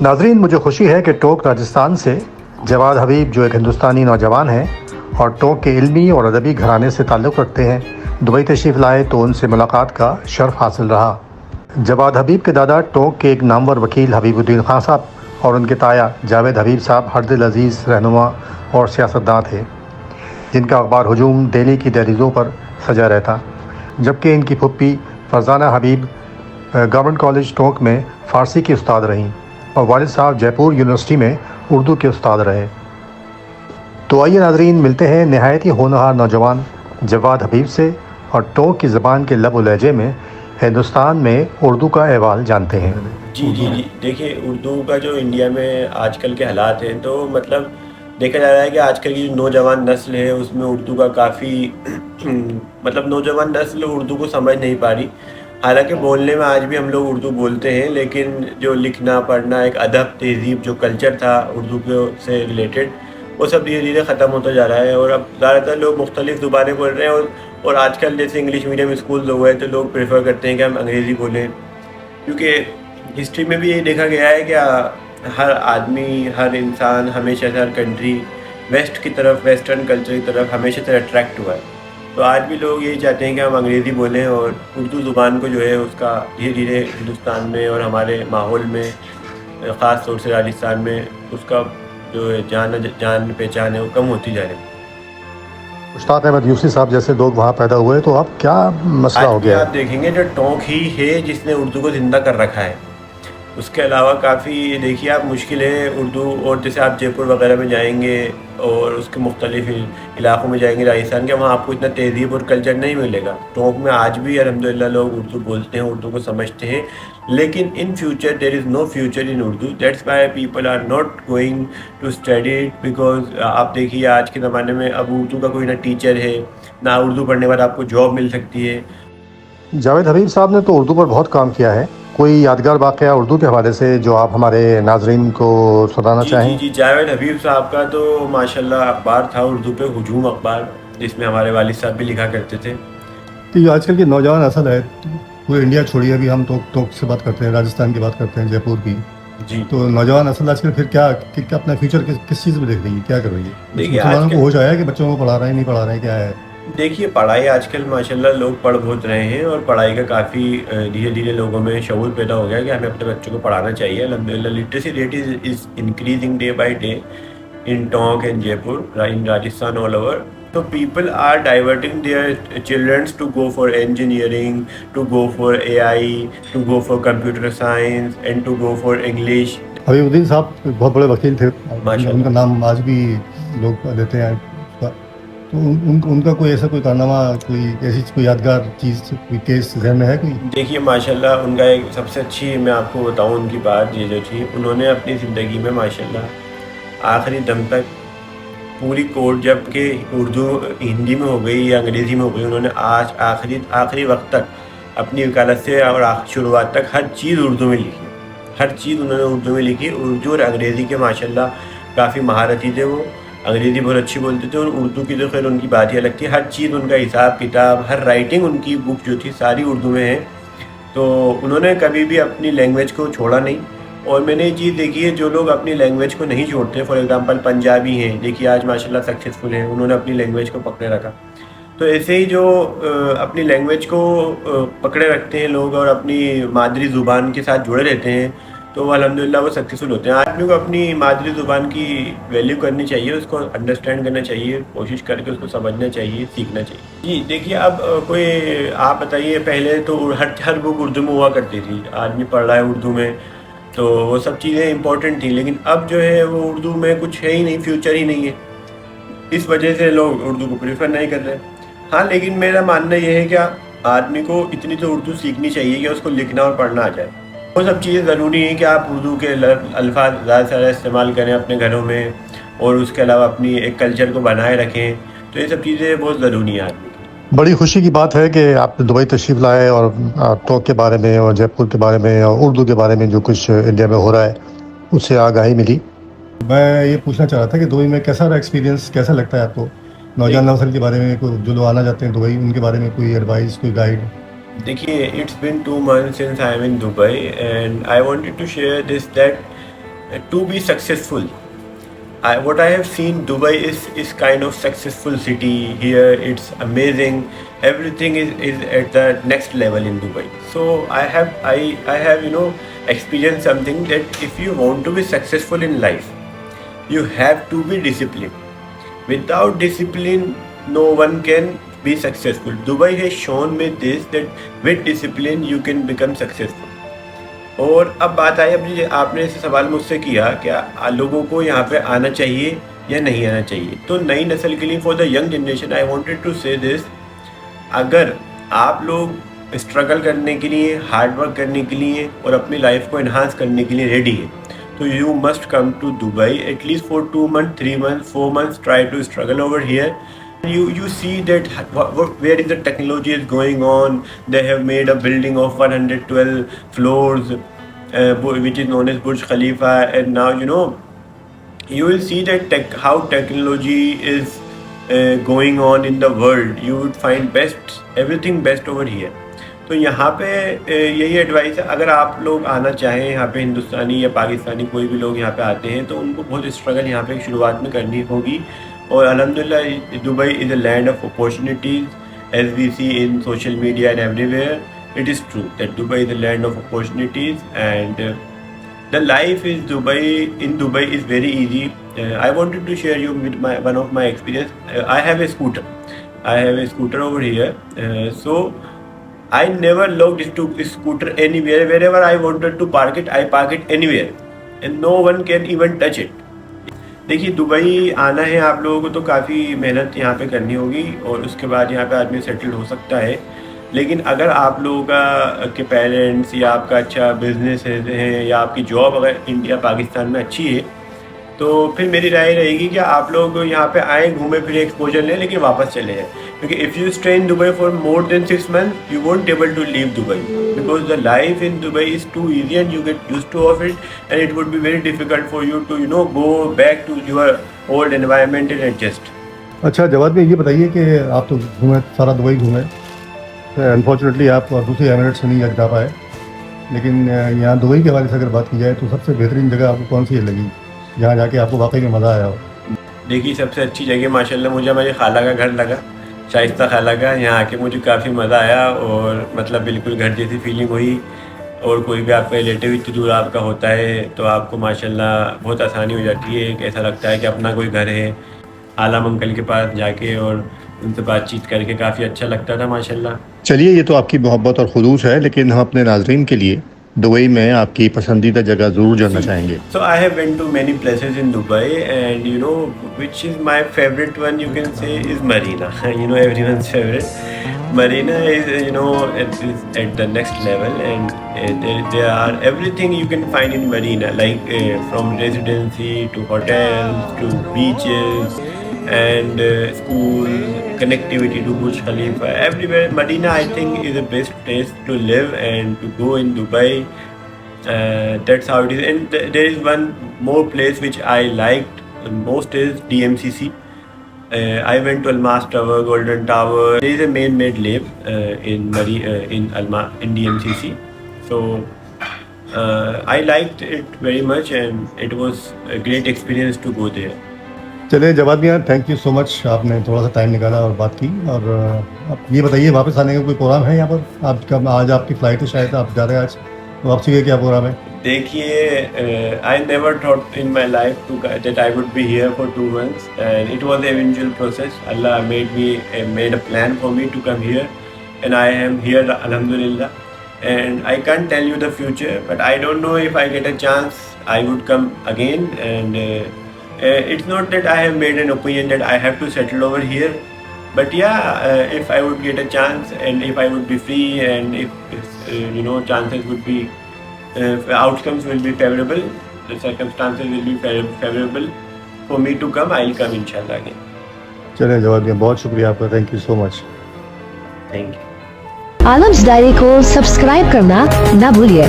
ناظرین، مجھے خوشی ہے کہ ٹوک راجستھان سے جواد حبیب، جو ایک ہندوستانی نوجوان ہیں اور ٹوک کے علمی اور ادبی گھرانے سے تعلق رکھتے ہیں، دبئی تشریف لائے تو ان سے ملاقات کا شرف حاصل رہا۔ جواد حبیب کے دادا ٹوک کے ایک نامور وکیل حبیب الدین خان صاحب اور ان کے تایا جاوید حبیب صاحب ہر دل عزیز رہنما اور سیاستداں تھے، جن کا اخبار ہجوم دہلی کی دہلیزوں پر سجا رہتا، جبکہ ان کی پھپھی فرزانہ حبیب گورنمنٹ کالج ٹوک میں فارسی کی استاد رہیں اور والد صاحب جے پور یونیورسٹی میں اردو کے استاد رہے۔ تو آئیے ناظرین، ملتے ہیں نہایت ہی ہونہار نوجوان جواد حبیب سے اور ٹوک کی زبان کے لب و لہجے میں ہندوستان میں اردو کا احوال جانتے ہیں۔ جی دیکھیے، اردو کا جو انڈیا میں آج کل کے حالات ہیں، تو مطلب دیکھا جا رہا ہے کہ آج کل کی جو نوجوان نسل ہے اس میں اردو کا کافی مطلب نوجوان نسل اردو کو سمجھ نہیں پا رہی۔ حالانکہ بولنے میں آج بھی ہم لوگ اردو بولتے ہیں، لیکن جو لکھنا پڑھنا، ایک ادب تہذیب جو کلچر تھا اردو سے ریلیٹڈ، وہ سب دھیرے دھیرے ختم ہوتا جا رہا ہے۔ اور اب زیادہ تر لوگ مختلف زبانیں بول رہے ہیں، اور آج کل جیسے انگلش میڈیم اسکول ہو گئے تو لوگ پریفر کرتے ہیں کہ ہم انگریزی بولیں، کیونکہ ہسٹری میں بھی یہ دیکھا گیا ہے کہ ہر آدمی، ہر انسان ہمیشہ سے، ہر کنٹری ویسٹ کی طرف، ویسٹرن کلچر کی طرف ہمیشہ سے اٹریکٹ ہوا ہے۔ تو آج بھی لوگ یہی چاہتے ہیں کہ ہم انگریزی بولیں، اور اردو زبان کو جو ہے اس کا دھیرے دھیرے ہندوستان میں اور ہمارے ماحول میں، خاص طور سے راجستھان میں، اس کا جو ہے جان پہچان ہے وہ کم ہوتی جا رہی ہے۔ مشتاق احمد یوسی صاحب جیسے لوگ وہاں پیدا ہوئے، تو اب کیا مسئلہ آج ہو بھی گیا ہے؟ آپ دیکھیں گے جو ٹوک ہی ہے جس نے اردو کو زندہ کر رکھا ہے، اس کے علاوہ کافی دیکھیے آپ مشکل ہے اردو۔ اور جیسے آپ جے پور وغیرہ میں جائیں گے اور اس کے مختلف علاقوں میں جائیں گے راجستھان کے، وہاں آپ کو اتنا تہذیب اور کلچر نہیں ملے گا۔ ٹوک میں آج بھی الحمدللہ لوگ اردو بولتے ہیں، اردو کو سمجھتے ہیں، لیکن in future there is no future in Urdu. That's why people are not going to study it, because آپ دیکھیے آج کے زمانے میں اب اردو کا کوئی نہ ٹیچر ہے، نہ اردو پڑھنے کے بعد آپ کو جاب مل سکتی ہے۔ جاوید حبیب صاحب نے تو اردو پر بہت کام کیا ہے، کوئی یادگار واقعہ اردو کے حوالے سے جو آپ ہمارے ناظرین کو سنانا چاہیں؟ جی جاوید حبیب صاحب کا تو ماشاءاللہ اخبار تھا اردو پہ، ہجوم اخبار، جس میں ہمارے والد صاحب بھی لکھا کرتے تھے۔ کہ جو آج کل کے نوجوان اصل ہے، پورے انڈیا چھوڑیے، ابھی ہم ٹوک سے بات کرتے ہیں، راجستھان کی بات کرتے ہیں، جے پور کی، جی تو نوجوان اصل آج کل پھر کیا اپنا فیوچر کس چیز میں دیکھ رہی ہے، کیا کر رہی ہے؟ دیکھیے مسلمانوں کو ہوش آیا ہے کہ بچوں کو پڑھا رہے ہیں نہیں پڑھا رہے ہیں، کیا ہے؟ دیکھیے پڑھائی آج کل ماشاءاللہ لوگ پڑھ بہت رہے ہیں، اور پڑھائی کا کافی دھیرے دھیرے لوگوں میں شعور پیدا ہو گیا کہ ہمیں اپنے بچوں کو پڑھانا چاہیے۔ الحمدللہ literacy rate is increasing day by day in Tonk and Jaipur, in Rajasthan, all over. So people are diverting their children to go for engineering, to go for AI, to go for computer science, and to go for English. حبیب الدین صاحب بہت بڑے وکیل تھے، ماشاء ان کا اللہ۔ نام آج بھی لوگ لیتے ہیں، تو ان کا کوئی ایسا کوئی کارنامہ، کوئی ایسی کوئی یادگار چیز، کوئی کیس ذہن میں ہے کوئی؟ دیکھیے ماشاءاللہ ان کا ایک سب سے اچھی، میں آپ کو بتاؤں ان کی بات یہ جو تھی، انہوں نے اپنی زندگی میں ماشاءاللہ آخری دم تک پوری کورٹ، جب کہ اردو ہندی میں ہو گئی یا انگریزی میں ہو گئی، انہوں نے آج آخری وقت تک اپنی وکالت سے اور شروعات تک ہر چیز اردو میں لکھی، ہر چیز انہوں نے اردو میں لکھی۔ اردو اور انگریزی کے ماشاءاللہ کافی مہارتی تھے، وہ انگریزی بہت اچھی بولتے تھے، اور اردو کی تو خیر ان کی بات ہی الگ تھی۔ ہر چیز ان کا حساب کتاب، ہر رائٹنگ ان کی بک جو تھی ساری اردو میں ہے۔ تو انہوں نے کبھی بھی اپنی لینگویج کو چھوڑا نہیں، اور میں نے یہ چیز دیکھی ہے جو لوگ اپنی لینگویج کو نہیں چھوڑتے، فار ایگزامپل پنجابی ہیں، دیکھیے آج ماشاءاللہ سکسیزفل ہیں، انہوں نے اپنی لینگویج کو پکڑے رکھا۔ تو ایسے ہی جو اپنی لینگویج کو پکڑے رکھتے ہیں لوگ اور اپنی مادری زبان کے ساتھ جڑے رہتے ہیں، تو وہ الحمدللہ وہ سکسیزفل ہوتے ہیں۔ آدمی کو اپنی مادری زبان کی ویلیو کرنی چاہیے، اس کو انڈرسٹینڈ کرنا چاہیے، کوشش کر کے اس کو سمجھنا چاہیے، سیکھنا چاہیے۔ جی دیکھیے اب کوئی آپ بتائیے، پہلے تو ہر بک اردو میں ہوا کرتی تھی، آدمی پڑھ رہا ہے اردو میں، تو وہ سب چیزیں امپورٹنٹ تھیں، لیکن اب جو ہے وہ اردو میں کچھ ہے ہی نہیں، فیوچر ہی نہیں ہے، اس وجہ سے لوگ اردو کو پریفر نہیں کر رہے۔ ہاں لیکن میرا ماننا یہ ہے کہ آدمی کو اتنی تو اردو سیکھنی چاہیے کہ اس کو لکھنا اور پڑھنا آ جائے۔ وہ سب چیزیں ضروری ہیں کہ آپ اردو کے الفاظ زیادہ سے زیادہ استعمال کریں اپنے گھروں میں، اور اس کے علاوہ اپنی ایک کلچر کو بنائے رکھیں، تو یہ سب چیزیں بہت ضروری ہیں آدمی کی۔ بڑی خوشی کی بات ہے کہ آپ دبئی تشریف لائے اور ٹوک کے بارے میں اور جے پور کے بارے میں اور اردو کے بارے میں جو کچھ انڈیا میں ہو رہا ہے اس سے آگاہی ملی۔ میں یہ پوچھنا چاہ رہا تھا کہ دبئی میں کیسا رہا ایکسپیرینس، کیسا لگتا ہے آپ کو؟ نوجوان نسل کے بارے میں جو لوگ آنا چاہتے ہیں دبئی، ان کے بارے میں کوئی ایڈوائس، کوئی گائیڈ؟ دیکھیے it's been 2 months since I am in Dubai, and I wanted to share this that to be successful. What I have seen, Dubai is kind of successful city here. It's amazing. Everything is at the next level in Dubai. So I have experienced something that if you want to be successful in life, you have to be disciplined. Without discipline, no one can be successful. Dubai has shown me this, that with discipline you can become successful. اور اب بات آئی ابھی آپ نے سوال مجھ سے کیا کہ لوگوں کو یہاں پہ آنا چاہیے یا نہیں آنا چاہیے. تو نئی نسل کے لیے for the young generation I wanted to say this, اگر آپ لوگ اسٹرگل کرنے کے لیے, ہارڈ ورک کرنے کے لیے اور اپنی لائف کو انہانس کرنے کے لیے ریڈی ہے تو you must come to Dubai at least for 2 months, 3 months, 4 months. Try to struggle over here. You see that where is the technology is going on. They have made a building of 112 floors, which is known as Burj Khalifa, and now you will see that how technology is going on in the world. You would find everything best over here. تو یہاں پہ یہی advice ہے, اگر آپ لوگ آنا چاہیں یہاں پہ, ہندوستانی یا پاکستانی کوئی بھی لوگ یہاں پہ آتے ہیں تو ان کو بہت اسٹرگل یہاں پہ شروعات میں کرنی ہوگی. اور الحمدللہ Dubai is a land of opportunities, as we see in social media and everywhere. It is true that Dubai is a land of opportunities and the life in Dubai is very easy. I wanted to share you with one of my experience. I have a scooter over here. So I never locked this scooter anywhere. Wherever I wanted to park it, I park it anywhere, and no one can even touch it. دیکھیے Dubai آنا ہے آپ لوگوں کو تو کافی محنت یہاں پہ کرنی ہوگی اور اس کے بعد یہاں پہ آدمی سیٹل ہو سکتا ہے. لیکن اگر آپ لوگوں کا کے پیرنٹس یا آپ کا اچھا بزنس ہے یا آپ کی جاب اگر انڈیا پاکستان میں اچھی ہے تو پھر میری رائے رہے گی کہ آپ لوگ یہاں پہ آئیں, گھومیں پھریں, ایکسپوجر لیں, لیکن واپس چلے جائیں. کیونکہ if you stay in Dubai for more than 6 months you won't able to leave Dubai because the life in Dubai is too easy and you get used to of it, and it would be very difficult for you to go back to your old environment and adjust. اچھا جواد بھائی, یہ بتائیے کہ آپ تو گھومے, سارا Dubai گھومے, انفارچونیٹلی آپ دوسری ایمریٹس میں نہیں جا پائے, لیکن یہاں دبئی کے حوالے سے اگر بات کی جائے تو سب سے بہترین جگہ آپ کو کون سی لگی جہاں جا کے آپ کو واقعی میں مزہ آیا ہو؟ دیکھیے سب سے اچھی جگہ ماشاءاللہ مجھے ہماری خالہ کا گھر لگا, شائستہ خالہ کا. یہاں آ کے مجھے کافی مزہ آیا اور مطلب بالکل گھر جیسی فیلنگ ہوئی. اور کوئی بھی آپ کا ریلیٹیو اتنی دور آپ کا ہوتا ہے تو آپ کو ماشاءاللہ بہت آسانی ہو جاتی ہے کہ ایسا لگتا ہے کہ اپنا کوئی گھر ہے. عالم انکل کے پاس جا کے اور ان سے بات چیت کر کے کافی اچھا لگتا تھا ماشاءاللہ. چلیے, یہ تو آپ کی محبت اور خلوص ہے, لیکن ہم اپنے ناظرین کے لیے دبئی میں آپ کی پسندیدہ جگہ ضرور جاننا چاہیں گے. So I have been to many places in Dubai, and which is my favorite one, you can say, is Marina. Everyone's favorite. Marina is at the next level, and there are everything you can find in Marina, like from residency to hotels to beaches and schools, connectivity to Burj Khalifa, everywhere. Marina I think is the best place to live and to go in Dubai. That's how it is. And there is one more place which I liked most is DMCC. I went to Almas Tower, Golden Tower. There is a man-made lake in DMCC. So I liked it very much, and it was a great experience to go there. چلے جواد بھیا, thank you so مچ, آپ نے تھوڑا سا time نکالا اور بات کی. اور آپ یہ بتائیے واپس آنے کا کوئی پروگرام ہے یہاں پر؟ آپ کا آج آپ کی فلائٹ ہے, شاید آپ جا رہے ہیں آج واپسی کا, کیا پروگرام ہے؟ دیکھیے I never thought in my life that I would be here for 2 months, and it was an eventual process. Allah made a plan for me to come here, and I am here alhamdulillah. And I can't tell you the future, but I don't know if I get a chance I would come again. And it's not that I have made an opinion that I have to settle over here, but yeah, if I would get a chance and if I would be free and if chances would be outcomes will be favorable, the circumstances will be favorable for me to come, I'll come inshallah again. چلیں جواد بھیا, بہت شکریہ آپ کا, thank you so much. Thank you. عالمز diary کو subscribe کرنا نہ بھولیے.